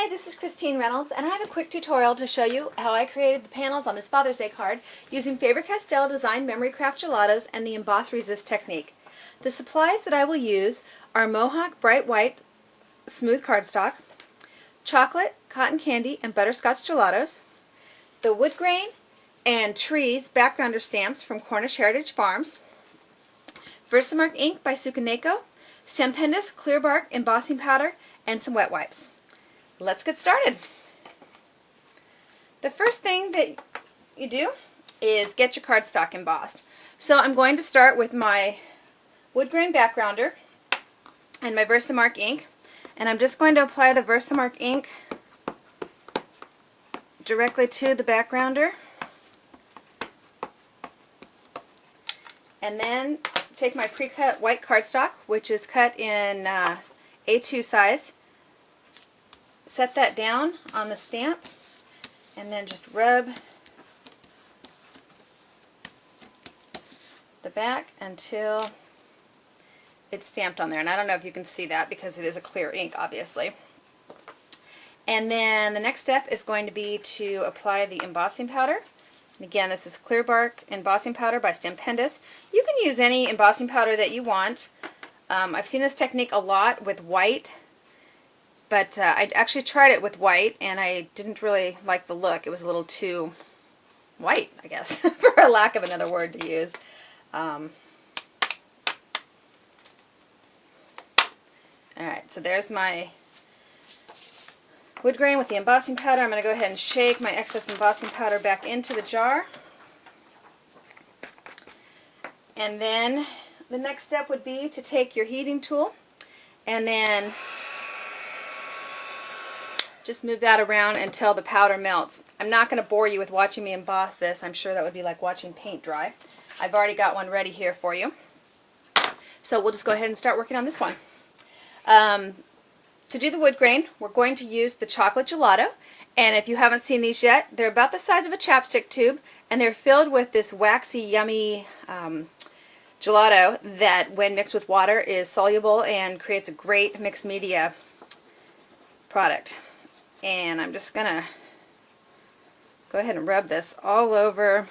Hi, this is Kristine Reynolds, and I have a quick tutorial to show you how I created the panels on this Father's Day card using Faber-Castell Design Memory Craft Gelatos and the Emboss Resist technique. The supplies that I will use are Mohawk Bright White Smooth Cardstock, Chocolate, Cotton Candy, and Butterscotch Gelatos, the Woodgrain and Trees Backgrounder Stamps from Cornish Heritage Farms, VersaMark ink by Tsukineko, Stampendous Clear Bark Embossing Powder, and some wet wipes. Let's get started. The first thing that you do is get your cardstock embossed. So I'm going to start with my Woodgrain backgrounder and my VersaMark ink, and I'm just going to apply the VersaMark ink directly to the backgrounder, and then take my pre-cut white cardstock, which is cut in A2 size, set that down on the stamp, and then just rub the back until it's stamped on there. And I don't know if you can see that because it is a clear ink, obviously. And then the next step is going to be to apply the embossing powder. And again, this is Clear Bark Embossing Powder by Stampendous. You can use any embossing powder that you want. I've seen this technique a lot with white, but I actually tried it with white and I didn't really like the look. It was a little too white, I guess, for a lack of another word to use. Alright, so there's my Woodgrain with the embossing powder. I'm going to go ahead and shake my excess embossing powder back into the jar. And then the next step would be to take your heating tool and then just move that around until the powder melts. I'm not going to bore you with watching me emboss this. I'm sure that would be like watching paint dry. I've already got one ready here for you. So we'll just go ahead and start working on this one. To do the Woodgrain, we're going to use the chocolate gelato, and if you haven't seen these yet, they're about the size of a chapstick tube, and they're filled with this waxy, yummy gelato that, when mixed with water, is soluble and creates a great mixed media product. And I'm just going to go ahead and rub this all over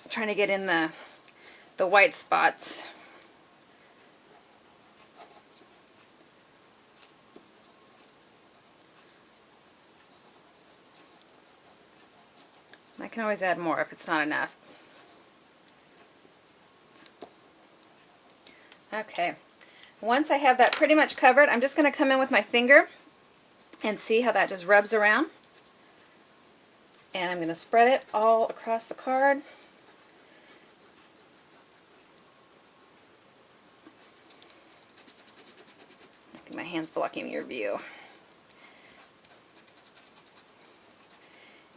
trying to get in the white spots. I can always add more if it's not enough. Okay, once I have that pretty much covered, I'm just going to come in with my finger and see how that just rubs around. And I'm going to spread it all across the card. I think my hand's blocking your view.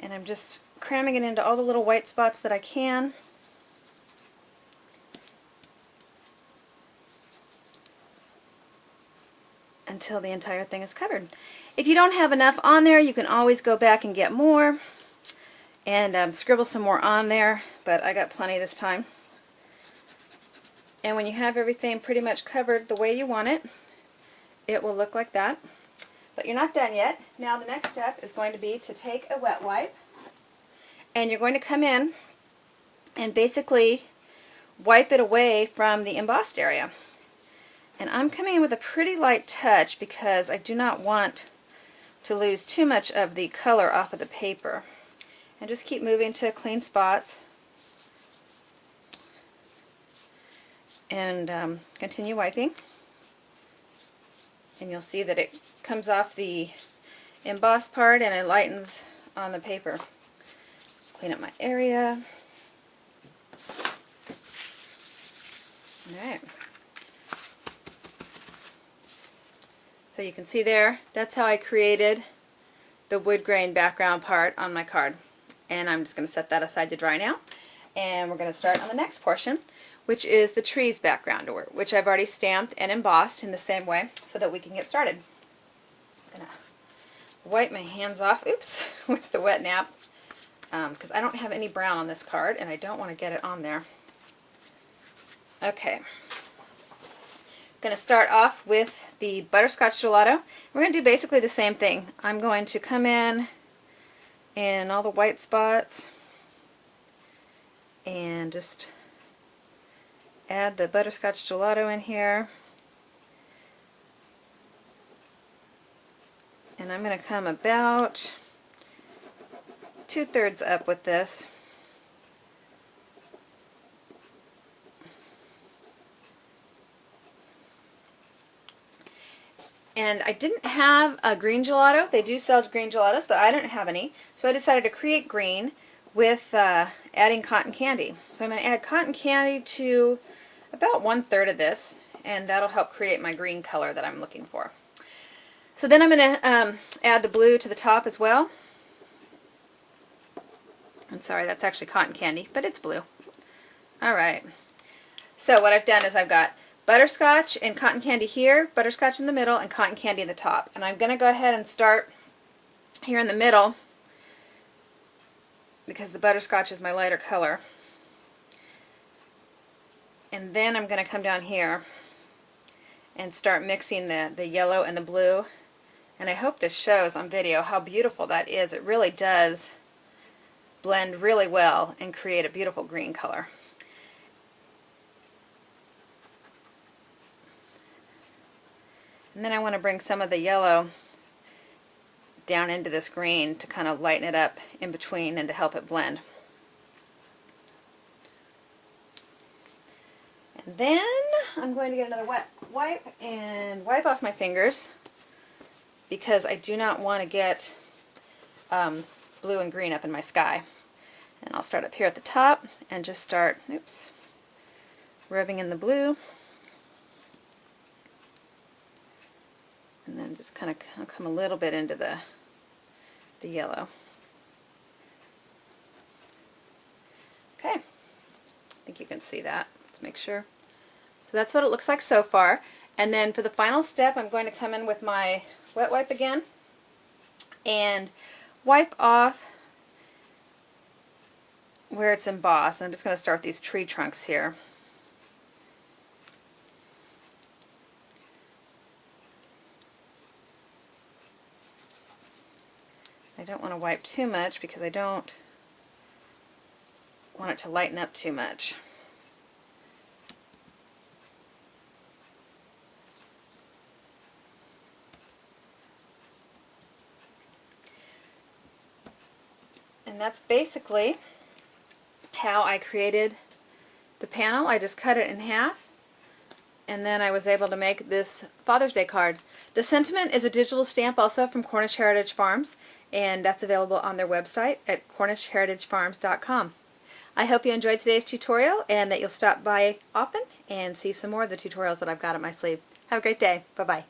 And I'm just cramming it into all the little white spots that I can. Until the entire thing is covered. If you don't have enough on there, you can always go back and get more and scribble some more on there, but I got plenty this time. And when you have everything pretty much covered the way you want it, it will look like that. But you're not done yet. Now the next step is going to be to take a wet wipe, and you're going to come in and basically wipe it away from the embossed area. And I'm coming in with a pretty light touch because I do not want to lose too much of the color off of the paper. And just keep moving to clean spots. And continue wiping. And you'll see that it comes off the embossed part and it lightens on the paper. Clean up my area. Alright. So you can see there, that's how I created the Woodgrain background part on my card. And I'm just going to set that aside to dry now. And we're going to start on the next portion, which is the trees background, which I've already stamped and embossed in the same way so that we can get started. I'm going to wipe my hands off, oops, with the wet nap, because I don't have any brown on this card and I don't want to get it on there. Okay. going to start off with the Butterscotch Gelato. We're going to do basically the same thing. I'm going to come in all the white spots and just add the Butterscotch Gelato in here. And I'm going to come about 2/3 up with this. And I didn't have a green gelato. They do sell green gelatos, but I don't have any. So I decided to create green with adding cotton candy. So I'm going to add cotton candy to about 1/3 of this, and that'll help create my green color that I'm looking for. So then I'm going to add the blue to the top as well. I'm sorry, that's actually cotton candy, but it's blue. Alright. So what I've done is I've got butterscotch and cotton candy here, butterscotch in the middle, and cotton candy in the top. And I'm going to go ahead and start here in the middle because the butterscotch is my lighter color. And then I'm going to come down here and start mixing the yellow and the blue. And I hope this shows on video how beautiful that is. It really does blend really well and create a beautiful green color. And then I want to bring some of the yellow down into this green to kind of lighten it up in between and to help it blend. And then I'm going to get another wet wipe and wipe off my fingers because I do not want to get blue and green up in my sky. And I'll start up here at the top and just start, rubbing in the blue. And then just kind of come a little bit into the yellow. Okay, I think you can see that. Let's make sure. So that's what it looks like so far. And then for the final step, I'm going to come in with my wet wipe again and wipe off where it's embossed. And I'm just going to start with these tree trunks here. I don't want to wipe too much because I don't want it to lighten up too much. And that's basically how I created the panel. I just cut it in half, and then I was able to make this Father's Day card. The sentiment is a digital stamp also from Cornish Heritage Farms, and that's available on their website at cornishheritagefarms.com. I hope you enjoyed today's tutorial and that you'll stop by often and see some more of the tutorials that I've got up my sleeve. Have a great day. Bye-bye.